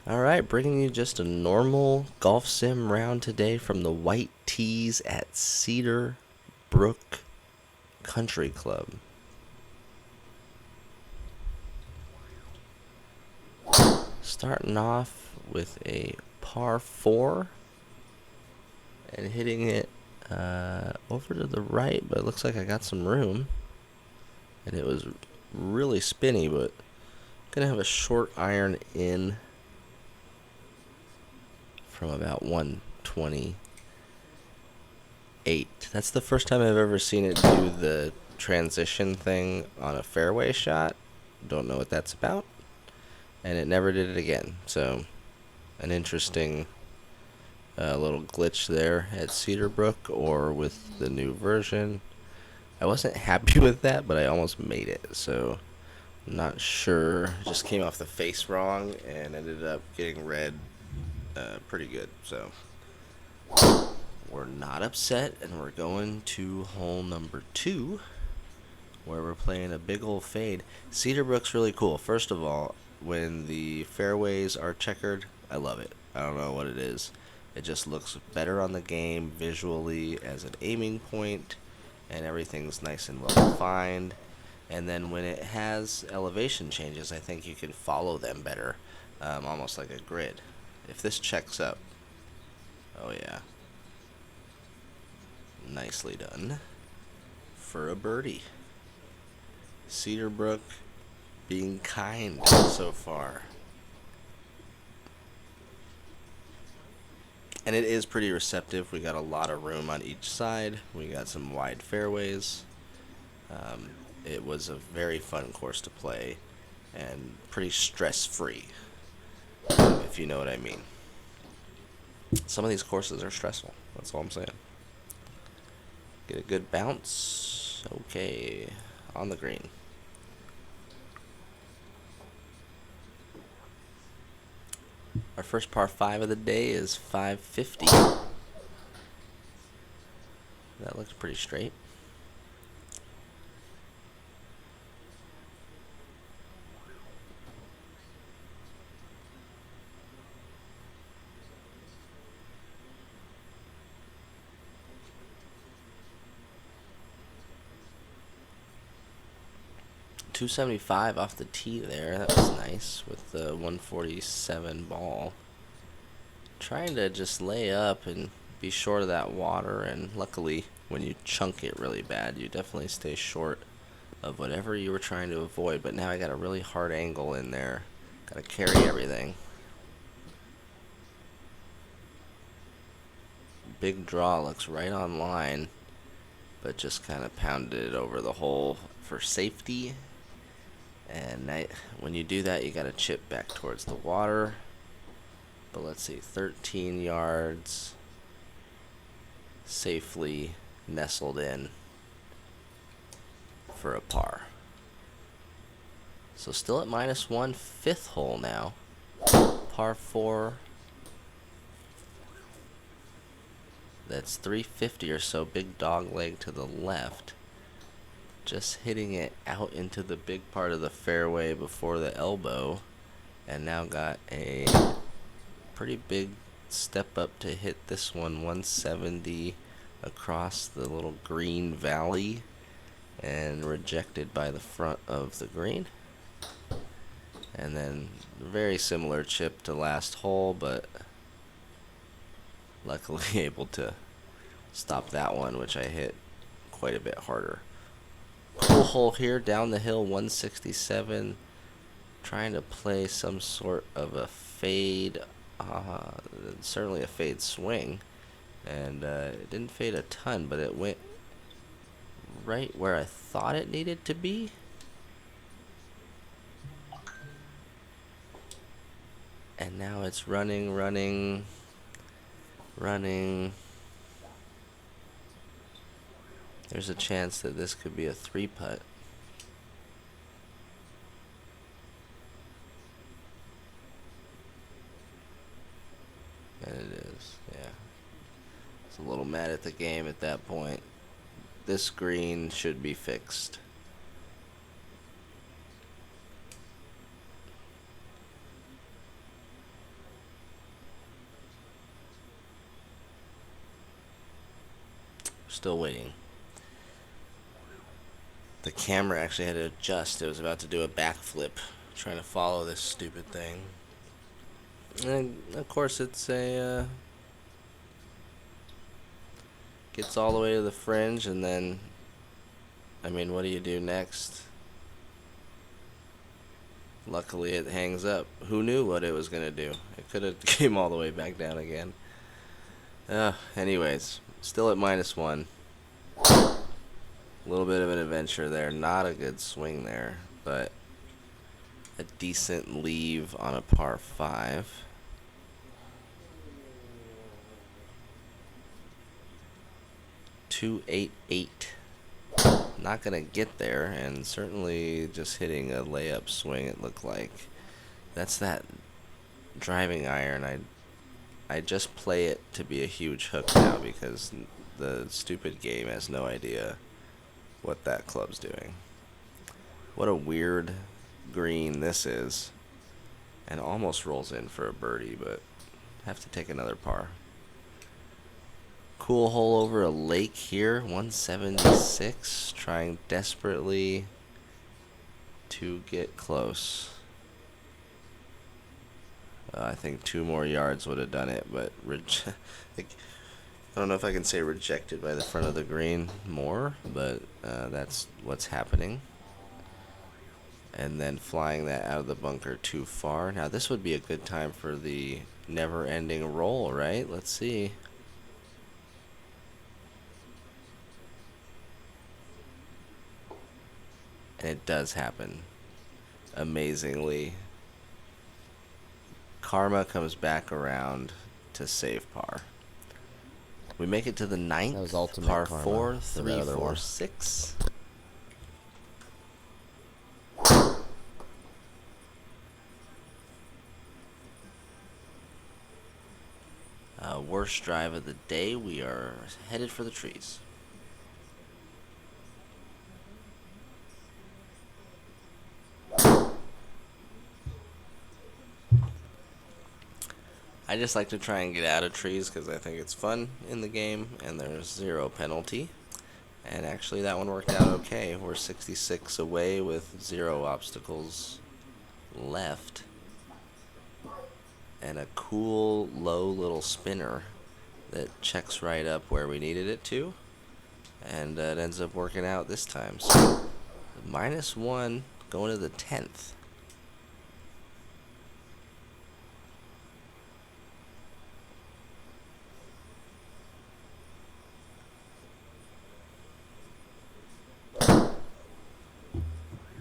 Alright, bringing you just a normal golf sim round today from the white tees at Cedarbrook Country Club. Starting off with a par 4 and hitting it over to the right, but it looks like I got some room. And it was really spinny, but gonna have a short iron in from about 128. That's the first time I've ever seen it do the transition thing on a fairway shot. Don't know what that's about. And it never did it again. So, an interesting little glitch there at Cedarbrook or with the new version. I wasn't happy with that, but I almost made it. So, not sure. Just came off the face wrong and ended up getting red pretty good. So, we're not upset, and we're going to hole number 2, where we're playing a big old fade. Cedarbrook's really cool. First of all, when the fairways are checkered, I love it. I don't know what it is. It just looks better on the game visually as an aiming point, and everything's nice and well defined. And then when it has elevation changes, I think you can follow them better, almost like a grid. If this checks up, oh yeah, nicely done for a birdie. Cedarbrook being kind so far. And it is pretty receptive. We got a lot of room on each side. We got some wide fairways. It was a very fun course to play and pretty stress-free, if you know what I mean. Some of these courses are stressful. That's all I'm saying. Get a good bounce. Okay, on the green. Our first par 5 of the day is 550. That looks pretty straight. .275 off the tee there. That was nice with the 147 ball. Trying to just lay up and be short of that water, and luckily when you chunk it really bad, you definitely stay short of whatever you were trying to avoid. But now I got a really hard angle in there. Got to carry everything. Big draw, looks right on line, but just kind of pounded it over the hole for safety. And when you do that, you got to chip back towards the water. But let's see, 13 yards, safely nestled in for a par. So still at -1, 5th hole now. Par 4. That's 350 or so, big dog leg to the left. Just hitting it out into the big part of the fairway before the elbow, and now got a pretty big step up to hit this one, 170 across the little green valley, and rejected by the front of the green. And then very similar chip to last hole, but luckily able to stop that one, which I hit quite a bit harder. Cool hole here, down the hill, 167. Trying to play some sort of a fade, certainly a fade swing. And it didn't fade a ton, but it went right where I thought it needed to be. And now it's running. There's a chance that this could be a 3-putt. And it is, yeah. It's a little mad at the game at that point. This green should be fixed. Still waiting. The camera actually had to adjust. It was about to do a backflip trying to follow this stupid thing. And of course it's a gets all the way to the fringe, and then I mean, what do you do next? Luckily it hangs up. Who knew what it was gonna do? It could have came all the way back down again. Anyways, still at -1. A little bit of an adventure there. Not a good swing there, but a decent leave on a par 5. .288. Not gonna get there, and certainly just hitting a layup swing. It looked like that's that driving iron. I just play it to be a huge hook now because the stupid game has no idea what that club's doing. What a weird green this is, and almost rolls in for a birdie, but have to take another par. Cool hole over a lake here, 176, trying desperately to get close. I think 2 more yards would have done it, but I don't know if I can say rejected by the front of the green more, but that's what's happening. And then flying that out of the bunker too far. Now this would be a good time for the never-ending roll, right? Let's see. And it does happen. Amazingly. Karma comes back around to save par. We make it to the 9th. That was ultimate par karma 4, for 3, that other 4, one. 6. Worst drive of the day. We are headed for the trees. I just like to try and get out of trees because I think it's fun in the game and there's 0 penalty. And actually that one worked out okay. We're 66 away with 0 obstacles left. And a cool low little spinner that checks right up where we needed it to. And it ends up working out this time. So -1 going to the 10th.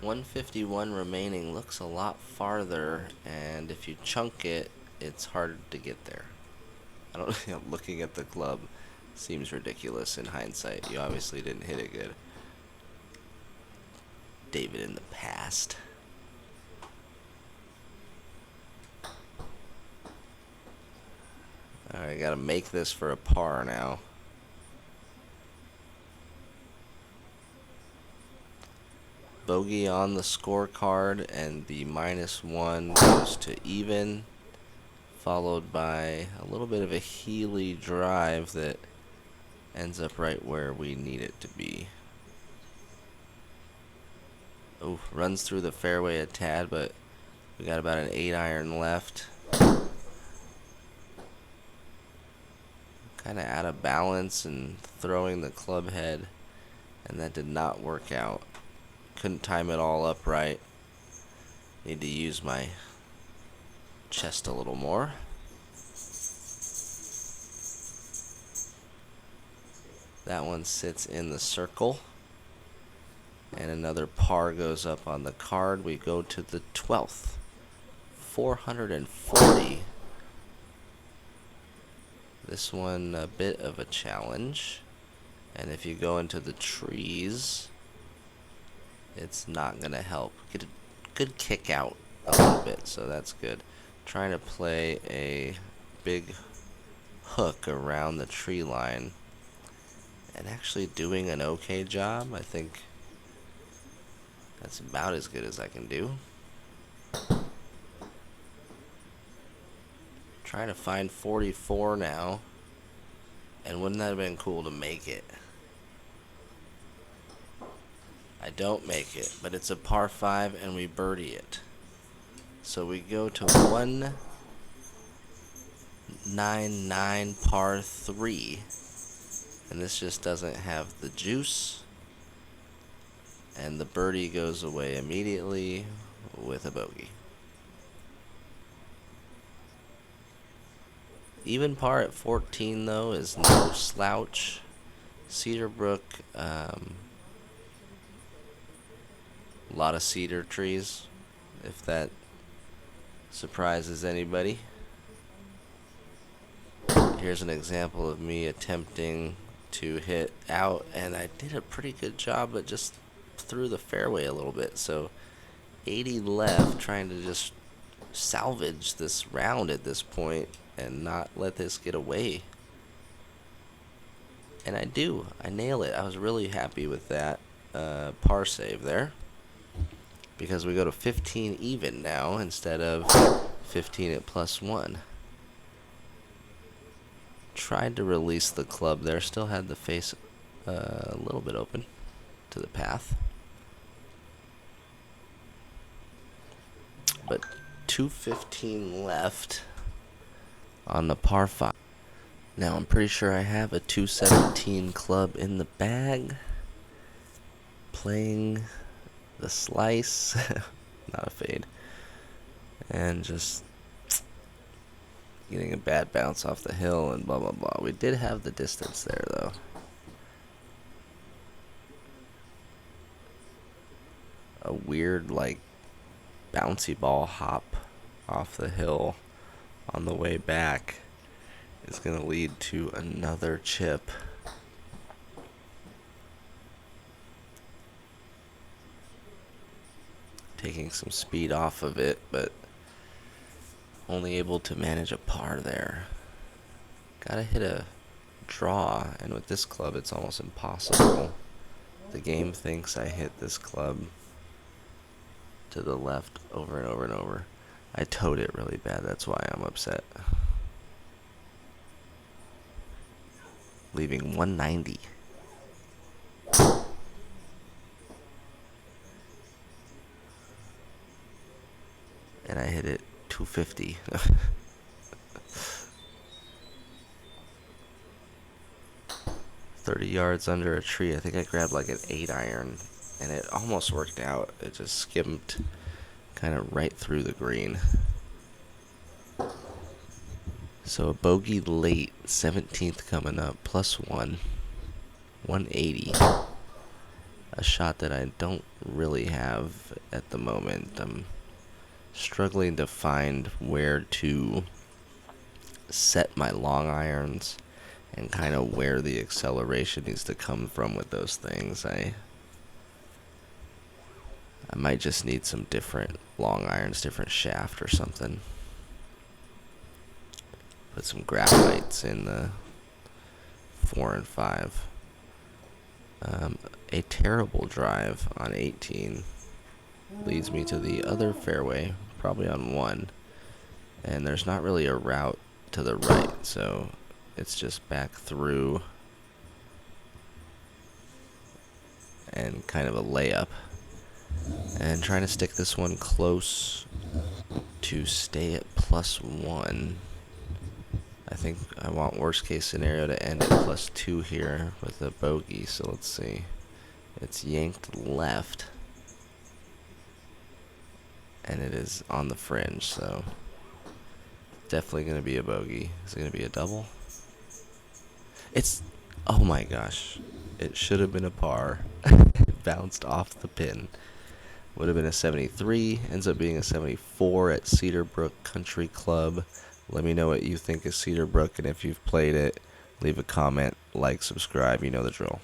.151 remaining. Looks a lot farther, and if you chunk it, it's hard to get there. I don't know, looking at the club seems ridiculous in hindsight. You obviously didn't hit it good. David in the past. Alright, gotta make this for a par now. Bogey on the scorecard, and the -1 goes to even, followed by a little bit of a Healy drive that ends up right where we need it to be. Oh, runs through the fairway a tad, but we got about an 8-iron left. Kind of out of balance and throwing the club head, and that did not work out. Couldn't time it all up right. Need to use my chest a little more. That one sits in the circle. And another par goes up on the card. We go to the 12th. 440. This one a bit of a challenge. And if you go into the trees, it's not going to help. Get a good kick out a little bit, so that's good. Trying to play a big hook around the tree line. And actually doing an okay job. I think that's about as good as I can do. Trying to find 44 now. And wouldn't that have been cool to make it? I don't make it, but it's a par 5 and we birdie it. So we go to 199 par 3. And this just doesn't have the juice. And the birdie goes away immediately with a bogey. Even par at 14 though is no slouch. Cedarbrook, a lot of cedar trees, if that surprises anybody. Here's an example of me attempting to hit out, and I did a pretty good job, but just through the fairway a little bit. So 80 left, trying to just salvage this round at this point and not let this get away. And I do. I nail it. I was really happy with that par save there, because we go to 15 even now instead of 15 at +1. Tried to release the club there. Still had the face a little bit open to the path. But 215 left on the par 5. Now I'm pretty sure I have a 217 club in the bag. Playing the slice, not a fade, and just getting a bad bounce off the hill and blah blah blah. We did have the distance there though. A weird like bouncy ball hop off the hill on the way back is going to lead to another chip. Taking some speed off of it, but only able to manage a par there. Gotta hit a draw, and with this club it's almost impossible. The game thinks I hit this club to the left over and over and over. I towed it really bad, that's why I'm upset. Leaving 190. And I hit it 250. 30 yards under a tree. I think I grabbed like an 8-iron, and it almost worked out. It just skimmed kind of right through the green. So a bogey late, 17th coming up, +1, 180. A shot that I don't really have at the moment. I'm struggling to find where to set my long irons and kind of where the acceleration needs to come from with those things. I might just need some different long irons, different shaft or something. Put some graphites in the 4 and 5. A terrible drive on 18 leads me to the other fairway, probably on 1, and there's not really a route to the right, so it's just back through and kind of a layup, and trying to stick this one close to stay at +1. I think I want worst case scenario to end at +2 here with a bogey, so let's see. It's yanked left, and it is on the fringe, so definitely going to be a bogey. Is it going to be a double? It's, oh my gosh, it should have been a par. It bounced off the pin. Would have been a 73, ends up being a 74 at Cedarbrook Country Club. Let me know what you think of Cedarbrook, and if you've played it, leave a comment, like, subscribe, you know the drill.